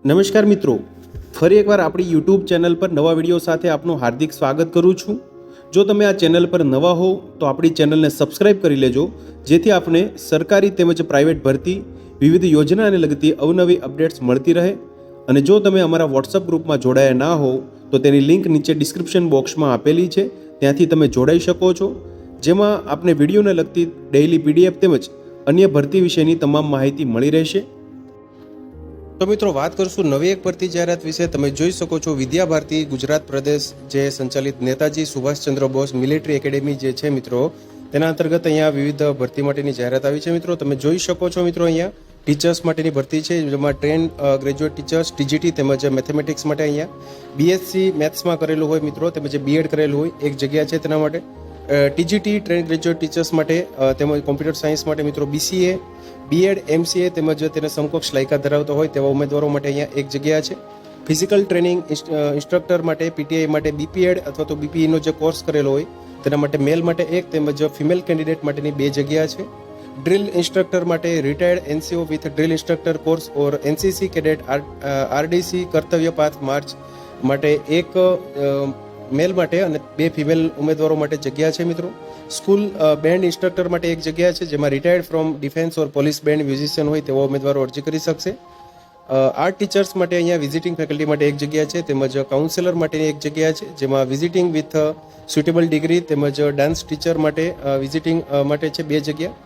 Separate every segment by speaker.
Speaker 1: નમસ્કાર મિત્રો, ફરી એકવાર આપણી યુટ્યુબ ચેનલ પર નવા વિડીયો સાથે આપનું હાર્દિક સ્વાગત કરું છું। જો તમે આ ચેનલ પર નવા હો તો આપણી ચેનલને સબસ્ક્રાઇબ કરી લેજો, જેથી આપને સરકારી તેમજ પ્રાઇવેટ ભરતી વિવિધ યોજનાને લગતી અવનવી અપડેટ્સ મળતી રહે। અને જો તમે અમારા વોટ્સઅપ ગ્રુપમાં જોડાયા ના હો તો તેની લિંક નીચે ડિસ્ક્રિપ્શન બોક્સમાં આપેલી છે, ત્યાંથી તમે જોડાઈ શકો છો, જેમાં આપને વિડીયોને લગતી ડેઇલી પીડીએફ તેમજ અન્ય ભરતી વિશેની તમામ માહિતી મળી રહેશે। તો મિત્રો વાત કરશું નવી એક ભરતી જાહેરાત વિશે। તમે જોઈ શકો છો વિદ્યા ભારતી ગુજરાત પ્રદેશ જે સંચાલિત નેતાજી સુભાષચંદ્ર બોઝ મિલિટરી એકેડેમી જે છે મિત્રો, તેના અંતર્ગત અહીંયા વિવિધ ભરતી માટેની જાહેરાત આવી છે મિત્રો। તમે જોઈ શકો છો મિત્રો, અહીંયા ટીચર્સ માટેની ભરતી છે, જેમાં ટ્રેન ગ્રેજ્યુએટ ટીચર્સ ટીજીટી તેમજ મેથેમેટિક્સ માટે અહીંયા બીએસસી મેથ્સમાં કરેલું હોય મિત્રો, તેમજ બીએડ કરેલું હોય એક જગ્યા છે તેના માટે। ટીજીટી ટ્રેન ગ્રેજ્યુએટ ટીચર્સ માટે તેમજ કોમ્પ્યુટર સાયન્સ માટે મિત્રો બીસીએ બીએડ એમસીએ તેમજ તેને સમકક્ષ લાયકાત ધરાવતો હોય તેવા ઉમેદવારો માટે અહીંયા એક જગ્યા છે। ફિઝિકલ ટ્રેનિંગ ઇન્સ્ટ્રક્ટર માટે પીટીઆઈ માટે બીપીએડ અથવા તો બીપીઈનો જે કોર્સ કરેલો હોય તેના માટે મેલ માટે એક તેમજ ફિમેલ કેન્ડિડેટ માટેની 2 જગ્યા છે। ડ્રિલ ઇન્સ્ટ્રક્ટર માટે retired એનસીઓ with drill instructor course or NCC cadet RDC કર્તવ્ય પાથ માર્ચ માટે એક મેલ માટે અને 2 ફિમેલ ઉમેદવારો માટે જગ્યા છે મિત્રો। સ્કૂલ બેન્ડ ઇન્સ્ટ્રક્ટર માટે એક જગ્યા છે, જેમાં retired from defence or police band musician હોય તેવા ઉમેદવારો અરજી કરી શકશે। આર્ટ ટીચર્સ માટે અહીંયા વિઝિટિંગ ફેકલ્ટી માટે એક જગ્યા છે, તેમજ કાઉન્સેલર માટેની એક જગ્યા છે, જેમાં વિઝિટિંગ વિથ સુટેબલ ડિગ્રી તેમજ ડાન્સ ટીચર માટે વિઝિટિંગ માટે છે 2 જગ્યા।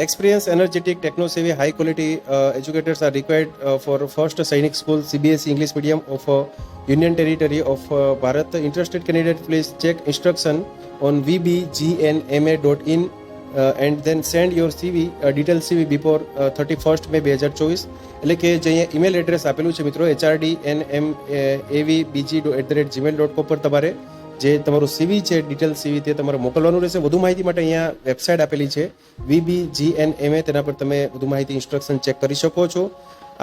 Speaker 1: Experience energetic techno savvy high quality educators are required for first Sainik school CBSE English medium of union territory of Bharat. Interested candidate please check instruction on vbgnma.in and then send your CV detailed CV before 31st May 2024। એટલે કે જે અહીંયા email address આપેલું છે મિત્રો hrdnmavbg@gmail.com પર તમારે જે તમારું સીવી છે ડિટેલ સીવી તે તમારે મોકલવાનું રહેશે। વધુ માહિતી માટે અહીંયા વેબસાઇટ આપેલી છે vbgnma, તેના પર તમે વધુ માહિતી ઇન્સ્ટ્રક્શન ચેક કરી શકો છો।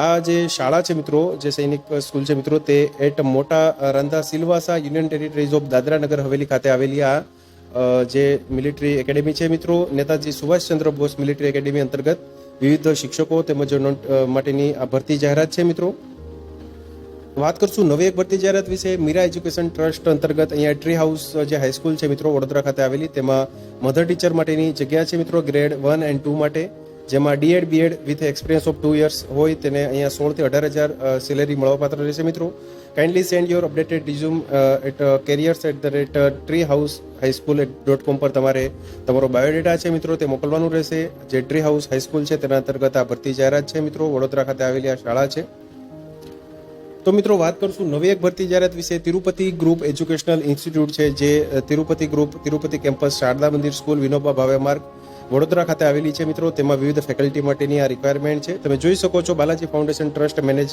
Speaker 1: આ જે શાળા છે મિત્રો, જે સૈનિક સ્કૂલ છે મિત્રો, તે at Mota Randha Silvassa union territories of Dadra Nagar Haveli ખાતે આવેલી આ જે મિલિટરી એકેડેમી છે મિત્રો, નેતાજી સુભાષચંદ્ર બોઝ મિલિટરી એકેડેમી અંતર્ગત વિવિધ શિક્ષકો તેમજ માટેની આ ભરતી જાહેરાત છે મિત્રો। વાત કરશું નવી એક ભરતી જાહેરાત વિશે। મીરા એજ્યુકેશન ટ્રસ્ટ અંતર્ગત અહીંયા ટ્રી હાઉસ જે હાઈસ્કૂલ છે મિત્રો વડોદરા ખાતે આવેલી, તેમાં મધર ટીચર માટેની જગ્યા છે મિત્રો, ગ્રેડ 1 અને 2 માટે, જેમાં DEd BEd with experience of 2 years હોય તેને અહીંયા 16 થી 18,000 સેલેરી મળવાપાત્ર રહેશે મિત્રો। Kindly send your updated resume at careers@treehouse.highschool.com પર તમારે તમારો બાયોડેટા છે મિત્રો તે મોકલવાનું રહેશે। જે ટ્રી હાઉસ હાઈસ્કૂલ છે તેના અંતર્ગત આ ભરતી જાહેરાત છે મિત્રો, વડોદરા ખાતે આવેલી આ શાળા છે। તો મિત્રો વાત કરશું નવી એક ભરતી જાહેરાત વિશે। તિરુપતિ ગ્રુપ એજ્યુકેશનલ ઇન્સ્ટિટ્યૂટ છે, જે તિરુપતિ ગ્રુપ તિરુપતિ કેમ્પસ શારદા મંદિર સ્કૂલ વિનોબા ભાવે માર્ગ વડોદરા ખાતે આવેલી છે મિત્રો, તેમાં વિવિધ ફેકલ્ટી માટેની આ રિક્વાયરમેન્ટ છે। તમે જોઈ શકો છો બાલાજી ફાઉન્ડેશન ટ્રસ્ટ મેનેજ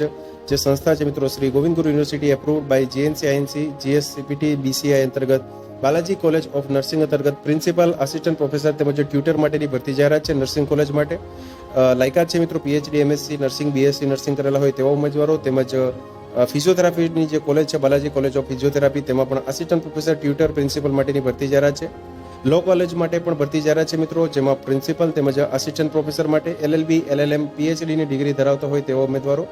Speaker 1: જે સંસ્થા છે મિત્રો, Shri Govind Guru university approved by GNC INC GSCPT BCI અંતર્ગત બાલાજી કોલેજ ઓફ નર્સિંગ અંતર્ગત પ્રિન્સિપલ આસિસ્ટન્ટ પ્રોફેસર તેમજ ટ્યુટર માટેની ભરતી જાહેરાત છે નર્સિંગ કોલેજ માટે। લાયકાત છે મિત્રો PhD MSc nursing BSc nursing કરેલા હોય તેવા ઉમેદવારો, તેમજ ફિઝિયોથેરાપીની જે કોલેજ છે બાલાજી કોલેજ ઓફ ફિઝિયોથેરાપી, તેમાં પણ આસિસ્ટન્ટ પ્રોફેસર ટ્યુટર પ્રિન્સિપલ માટેની ભરતી જાહેરાત છે। લો કોલેજ માટે પણ ભરતી જાહેરાત છે મિત્રો, જેમાં પ્રિન્સિપલ તેમજ આસિસ્ટન્ટ પ્રોફેસર માટે એલએલબી એલએલએમ પીએચડીની ડિગ્રી ધરાવતા હોય તેવા ઉમેદવારો,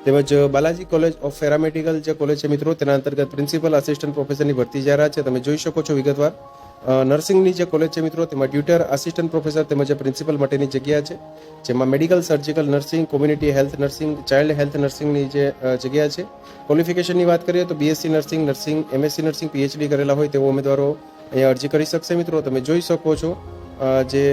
Speaker 1: તેમજ બાલાજી કોલેજ ઓફ પેરામેડિકલ જે કોલેજ છે મિત્રો તેના અંતર્ગત પ્રિન્સિપલ આસિસ્ટન્ટ પ્રોફેસરની ભરતી જાહેરાત છે। તમે જોઈ શકો છો વિગતવાર। નર્સિંગની જે કોલેજ છે મિત્રો, તેમાં ટ્યુટર આસિસ્ટન્ટ પ્રોફેસર તેમજ પ્રિન્સિપલ માટેની જગ્યા છે, જેમાં medical surgical nursing community health nursing child health નર્સિંગની જે જગ્યા છે। ક્વોલિફિકેશનની વાત કરીએ તો BSc nursing nursing MSc nursing PhD કરેલા હોય તેવા ઉમેદવારો અહીંયા અરજી કરી શકશે મિત્રો। તમે જોઈ શકો છો જે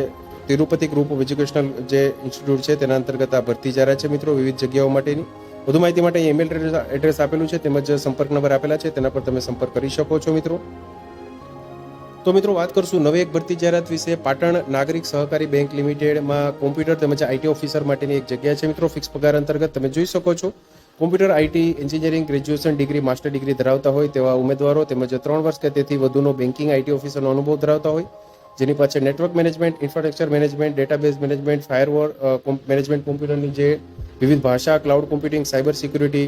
Speaker 1: તિરુપતિ ગ્રુપ ઓફ એજ્યુકેશનલ જે ઇન્સ્ટિટ્યૂટ છે તેના અંતર્ગત આ ભરતી જાહેરાત છે મિત્રો વિવિધ જગ્યાઓ માટેની। વધુ માહિતી માટે ઈમેલ એડ્રેસ આપેલું છે તેમજ સંપર્ક નંબર આપેલા છે, તેના પર તમે સંપર્ક કરી શકો છો મિત્રો। તો મિત્રો વાત કરશું નવી એક ભરતી જાહેરાત વિશે। પાટણ નાગરિક સહકારી બેંક લિમિટેડમાં કોમ્પ્યુટર તેમજ આઈટી ઓફિસર માટેની એક જગ્યા છે મિત્રો, ફિક્સ પગાર અંતર્ગત। તમે જોઈ શકો છો computer IT engineering graduation degree master degree ધરાવતા હોય તેવા ઉમેદવારો, તેમજ 3 વર્ષ કે તેથી વધુનો બેન્કિંગ આઈટી ઓફિસરનો અનુભવ ધરાવતા હોય, જેની પાછળ network management infrastructure management database management firewall management કોમ્પ્યુટરની જે વિવિધ ભાષા cloud computing cyber security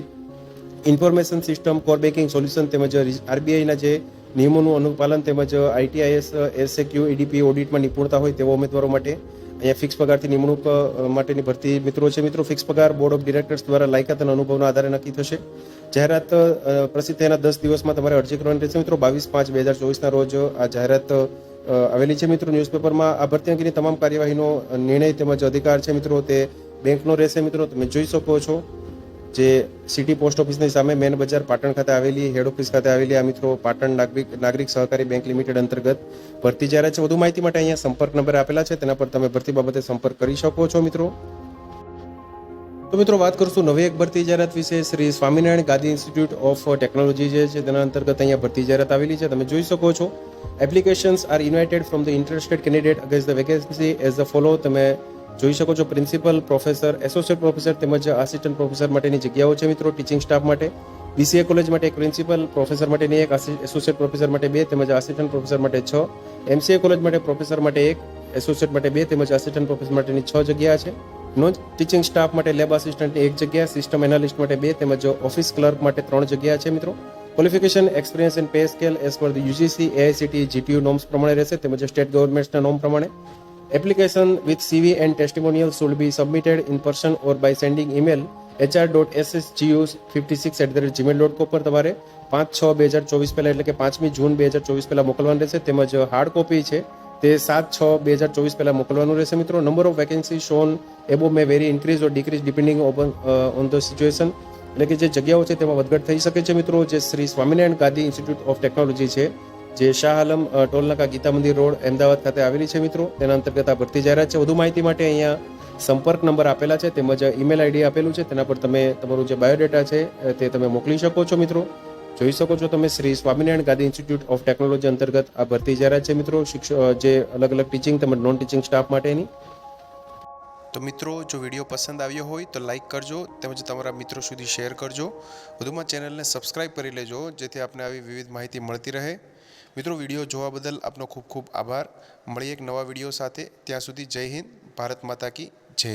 Speaker 1: information system core banking solution તેમજ આરબીઆઈના જે નિયમોનું અનુપાલન તેમજ આઈટીઆઈએસ એસએક્યુ એડીપી ઓડિટમાં નિપુણતા હોય તેવા ઉમેદવારો માટે અહીંયા ફિક્સ પગારથી નિમણૂક માટેની ભરતી મિત્રો છે. મિત્રો ફિક્સ પગાર બોર્ડ ઓફ ડિરેક્ટર્સ દ્વારા લાયકાત અને અનુભવના આધારે નક્કી થશે. જાહેરાત પ્રસિદ્ધ થયાના 10 દિવસમાં તમારે અરજી કરવાની રહેશે. મિત્રો 22/5/2024ના રોજ આ જાહેરાત આવેલી છે. મિત્રો ન્યૂઝપેપરમાં આ ભરતી અંગેની તમામ કાર્યવાહીનો નિર્ણય તેમજ અધિકાર છે મિત્રો તે બેંકનો રહેશે. મિત્રો તમે જોઈ શકો છો જે સિટી પોસ્ટ ઓફિસની સામે મેન બજાર પાટણ ખાતે આવેલી હેડ ઓફિસ ખાતે આવેલી આ મિત્રો પાટણ નાગરિક સહકારી બેંક લિમિટેડ અંતર્ગત ભરતી જાહેરાત છે. વધુ માહિતી માટે અહીંયા સંપર્ક નંબર આપેલા છે, તેના પર તમે ભરતી બાબતે સંપર્ક કરી શકો છો. મિત્રો તો મિત્રો વાત કરશું નવી એક ભરતી જાહેરાત વિશે. Shri Swaminarayan Gandhi institute of technology જે છે તેના અંતર્ગત અહીંયા ભરતી જાહેરાત આવેલી છે. તમે જોઈ શકો છો applications are invited from the interested candidate against the vacancy as the follow. તમે જોઈ શકો છો પ્રિન્સિપલ, પ્રોફેસર, એસોસિએટ પ્રોફેસર તેમજ આસિસ્ટન્ટ પ્રોફેસર માટેની જગ્યાઓ છે. મિત્રો ટીચિંગ સ્ટાફ માટે બીસીએ કોલેજ માટે એક પ્રિન્સિપલ, પ્રોફેસર માટેની એક, એસોસિએટ પ્રોફેસર માટે 2 તેમજ આસિસ્ટન્ટ પ્રોફેસર માટે 6, એમસીએ કોલેજ માટે પ્રોફેસર માટે 1, એસોસિએટ માટે 2 તેમજ આસિસ્ટન્ટ પ્રોફેસર માટેની 6 જગ્યા છે. નોન ટીચિંગ સ્ટાફ માટે લેબ આસિસ્ટન્ટની 1 જગ્યા, સિસ્ટમ એનાલિસ્ટ માટે 2 તેમજ ઓફિસ ક્લર્ક માટે 3 જગ્યા છે. મિત્રો qualification, experience and pay scale as per the UGC AICT GTU norms પ્રમાણે રહેશે તેમજ સ્ટેટ ગવર્મેન્ટ્સના નોર્મ પ્રમાણે. Application with CV and testimonials should be submitted in person or by sending email hr.ssgus56@gmail.com પર તમારે 5/6/2024 પહેલા એટલે કે 5મી જૂન 2024 પહેલા મોકલવાનું રહેશે તેમજ હાર્ડ કોપી છે તે 7/6/2024 પહેલા મોકલવાનું રહેશે. મિત્રો number of vacancy shown એબો May very increase or decrease depending on the situation, એટલે કે જે જગ્યાઓ છે તેમાં વધઘટ થઈ શકે છે. મિત્રો જે Shri Swaminarayan Gandhi institute of technology છે જે શાહ આલમ ટોલનાકા ગીતા મંદિર રોડ અમદાવાદ ખાતે આવેલી છે. મિત્રો તેના અંતર્ગત આ ભરતી જાહેરાત છે. વધુ માહિતી માટે અહીંયા સંપર્ક નંબર આપેલા છે તેમજ ઈમેલ આઈડી આપેલું છે, તેના પર તમે તમારું જે બાયોડેટા છે તે તમે મોકલી શકો છો. મિત્રો જોઈ શકો છો તમે Shri Swaminarayan Gandhi institute of technology અંતર્ગત આ ભરતી જાહેરાત છે. મિત્રો જે અલગ અલગ ટીચિંગ તેમજ નોન ટીચિંગ સ્ટાફ માટેની. તો મિત્રો જો વિડીયો પસંદ આવ્યો હોય તો લાઇક કરજો તેમજ તમારા મિત્રો સુધી શેર કરજો. વધુમાં ચેનલને સબસ્ક્રાઇબ કરી લેજો જેથી આપને આવી વિવિધ માહિતી મળતી રહે. મિત્રો વિડીયો જોવા બદલ આપનો ખૂબ ખૂબ આભાર. મળીએ એક નવા વિડીયો સાથે. ત્યાં સુધી જય હિન્દ, ભારત માતા કી જય.